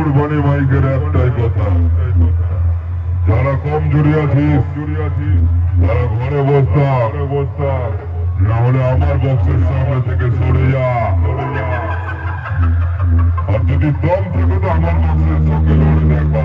কুরবানি মাইকের একটাই কথা, যারা কম জুড়ি আছিস তারা ঘরে বসতা, না হলে আমার বক্সের সামনে থেকে সরে যা। আর যদি দম থেকে তো আমার বক্সের সঙ্গে লড়ে দেখবা।